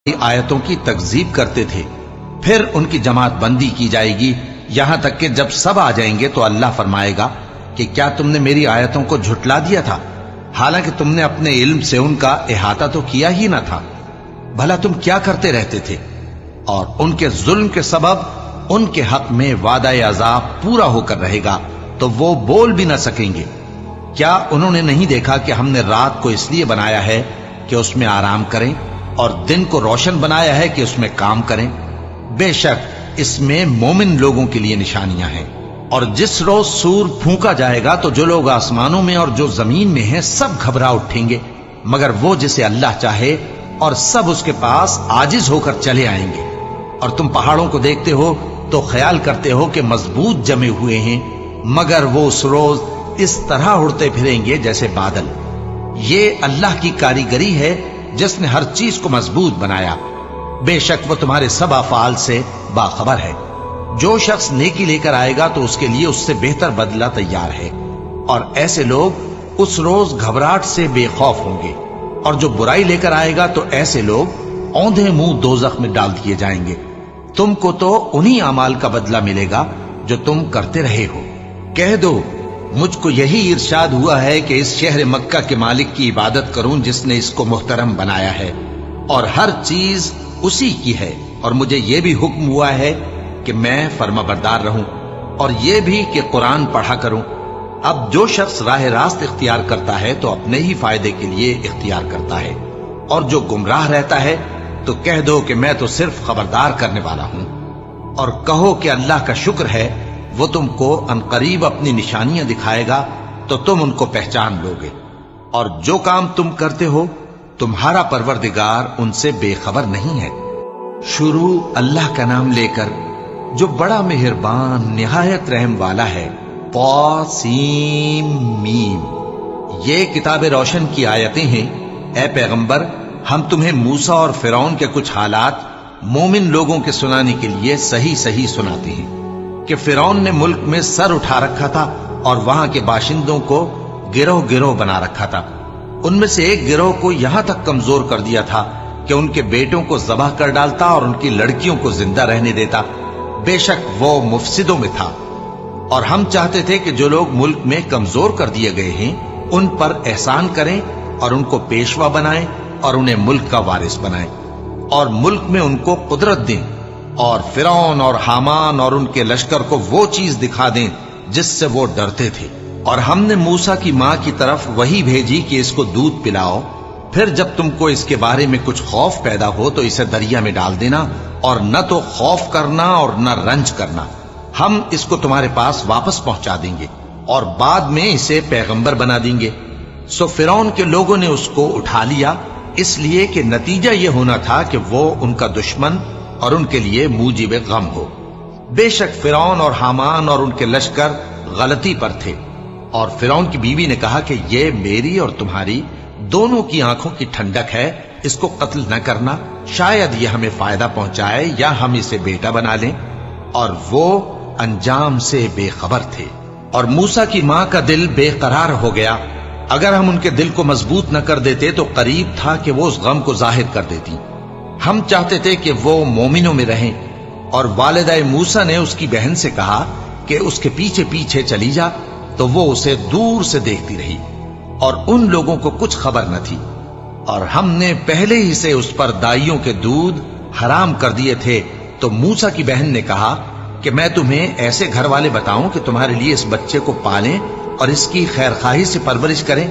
आयतों की तकजीब करते थे। फिर उनकी जमात बंदी की जाएगी, यहां तक कि जब सब आ जाएंगे तो अल्लाह फरमाएगा कि क्या तुमने मेरी आयतों को झुटला दिया था, हालांकि तुमने अपने इल्म से उनका इहाता तो किया ही ना था। भला तुम क्या करते रहते थे? और उनके जुल्म के सबब उनके हक में वादा अजाब पूरा होकर रहेगा, तो वो बोल भी ना सकेंगे। क्या उन्होंने नहीं देखा कि हमने रात को इसलिए बनाया है कि उसमें आराम करें और दिन को रोशन बनाया है कि उसमें काम करें? बेशक इसमें मोमिन लोगों के लिए निशानियां हैं। और जिस रोज सूर फूंका जाएगा तो जो लोग आसमानों में और जो जमीन में हैं सब घबरा उठेंगे, मगर वो जिसे अल्लाह चाहे, और सब उसके पास आजिज होकर चले आएंगे। और तुम पहाड़ों को देखते हो तो ख्याल करते हो कि मजबूत जमे हुए हैं, मगर वो उस रोज इस तरह उड़ते फिरेंगे जैसे बादल। ये अल्लाह की कारीगरी है जिसने हर चीज को मजबूत बनाया। बेशक वो तुम्हारे सब अफआल से बाखबर है। जो शख्स नेकी लेकर आएगा तो उसके लिए उससे बेहतर बदला तैयार है। और ऐसे लोग उस रोज घबराहट से बेखौफ होंगे। और जो बुराई लेकर आएगा तो ऐसे लोग औंधे मुंह दोजख में डाल दिए जाएंगे। तुमको तो उन्हीं अमाल का बदला मिलेगा जो तुम करते रहे हो। कह दो, मुझको यही इरशाद हुआ है कि इस शहर मक्का के मालिक की इबादत करूं जिसने इसको मुहतरम बनाया है और हर चीज उसी की है। और मुझे यह भी हुक्म हुआ है कि मैं फर्माबरदार रहूं और यह भी कि कुरान पढ़ा करूं। अब जो शख्स राह रास्त इख्तियार करता है तो अपने ही फायदे के लिए इख्तियार करता है, और जो गुमराह रहता है तो कह दो कि मैं तो सिर्फ खबरदार करने वाला हूं। और कहो कि अल्लाह का शुक्र है, वो तुमको अनकरीब अपनी निशानियां दिखाएगा तो तुम उनको पहचान लोगे। और जो काम तुम करते हो तुम्हारा परवरदिगार उनसे बेखबर नहीं है। शुरू अल्लाह का नाम लेकर जो बड़ा मेहरबान निहायत रहम वाला है। क़ासिम मीम। ये किताब रोशन की आयतें हैं। ए पैगंबर, हम तुम्हें मूसा और फिरौन के कुछ हालात मोमिन लोगों के सुनाने के लिए सही सही सुनाते हैं कि फिरौन ने मुल्क में सर उठा रखा था और वहां के बाशिंदों को गिरोह गिरोह बना रखा था। उनमें से एक गिरोह को यहां तक कमजोर कर दिया था कि उनके बेटों को ज़बाह कर डालता और उनकी लड़कियों को जिंदा रहने देता। बेशक वो मुफसिदों में था। और हम चाहते थे कि जो लोग मुल्क में कमजोर कर दिए गए हैं उन पर एहसान करें और उनको पेशवा बनाएं और उन्हें मुल्क का वारिस बनाएं और मुल्क में उनको कुदरत दें और फिरौन और हामान और उनके लश्कर को वो चीज दिखा दें जिससे वो डरते थे। और हमने मूसा की मां की तरफ वही भेजी कि इसको दूध पिलाओ, फिर जब तुमको इसके बारे में कुछ खौफ पैदा हो तो इसे दरिया में डाल देना, और न तो खौफ करना और न रंज करना। हम इसको तुम्हारे पास वापस पहुंचा देंगे और बाद में इसे पैगंबर बना देंगे। सो फिरौन के लोगों ने उसको उठा लिया, इसलिए कि नतीजा यह होना था कि वो उनका दुश्मन और उनके लिए मूजिब गम हो। बेशक फिरौन और हामान और उनके लश्कर गलती पर थे। और फिरौन की बीवी ने कहा कि ये मेरी और तुम्हारी दोनों की आंखों की ठंडक है, इसको कत्ल न करना, शायद ये हमें फायदा पहुंचाए या हम इसे बेटा बना लें। और वो अंजाम से बेखबर थे। और मूसा की मां का दिल बेकरार हो गया। अगर हम उनके दिल को मजबूत न कर देते तो करीब था कि वो उस गम को जाहिर कर देती। हम चाहते थे कि वो मोमिनों में रहें। और वालिदा मूसा ने उसकी बहन से कहा कि उसके पीछे पीछे चली जा, तो वो उसे दूर से देखती रही और उन लोगों को कुछ खबर न थी। और हमने पहले ही से उस पर दाइयों के दूध हराम कर दिए थे। तो मूसा की बहन ने कहा कि मैं तुम्हें ऐसे घर वाले बताऊं कि तुम्हारे लिए इस बच्चे को पालें और इसकी खैरखाही से परवरिश करें।